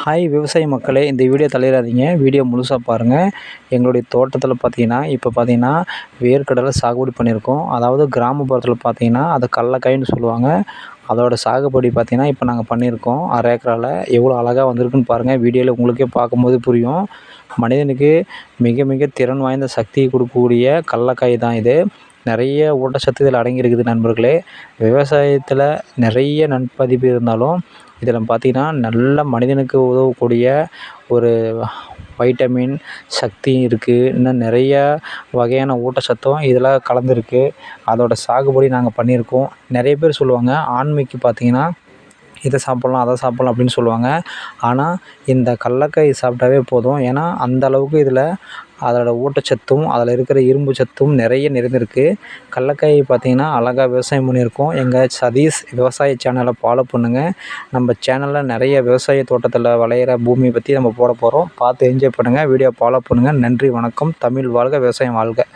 Hi விவசாய மக்களே, இந்த வீடியோ தள்ளிடாதீங்க. வீடியோ முழுசாக பாருங்கள். எங்களுடைய தோட்டத்தில் பார்த்தீங்கன்னா, இப்போ பார்த்தீங்கன்னா வேர்க்கடலை சாகுபடி பண்ணியிருக்கோம். அதாவது கிராமப்புறத்தில் பார்த்தீங்கன்னா அதை கடலக்காயின்னு சொல்லுவாங்க. அதோட சாகுபடி பார்த்தீங்கன்னா இப்போ நாங்கள் பண்ணியிருக்கோம். அரை ஏக்கரால் எவ்வளோ அழகாக வந்திருக்குன்னு பாருங்கள். வீடியோவில் உங்களுக்கே பார்க்கும்போது புரியும். மனிதனுக்கு மிக மிக திறன் வாய்ந்த சக்தியை கொடுக்கக்கூடிய கடலக்காய் தான் இது. நிறைய ஊட்டச்சத்து இதில் அடங்கியிருக்குது நண்பர்களே. விவசாயத்தில் நிறைய நன்பதிவு இருந்தாலும் இதில் பார்த்தீங்கன்னா நல்ல மனிதனுக்கு உதவக்கூடிய ஒரு வைட்டமின் சக்தி இருக்குது. இன்னும் நிறையா வகையான ஊட்டச்சத்தும் இதில் கலந்துருக்கு. அதோட சாகுபடி நாங்கள் பண்ணியிருக்கோம். நிறைய பேர் சொல்லுவாங்க ஆண்மைக்கு பார்த்தீங்கன்னா இதை சாப்பிட்லாம் அதை சாப்பிட்லாம் அப்படின்னு சொல்லுவாங்க. ஆனால் இந்த கடலக்காய் சாப்பிட்டாவே போதும். ஏன்னா அந்த அளவுக்கு இதில் அதோட ஊட்டச்சத்தும் அதில் இருக்கிற இரும்பு சத்தும் நிறைய நிறைந்திருக்கு. கடலக்காய் பார்த்திங்கன்னா அழகாக விவசாயம் பண்ணியிருக்கோம். எங்கள் சதீஷ் விவசாய சேனலை ஃபாலோ பண்ணுங்கள். நம்ம சேனலில் நிறைய விவசாய தோட்டத்தில் விளையிற பூமியை பற்றி நம்ம போட போகிறோம். பார்த்து என்ஜாய் பண்ணுங்கள். வீடியோ ஃபாலோ பண்ணுங்கள். நன்றி, வணக்கம். தமிழ் வாழ்க, விவசாயம் வாழ்க.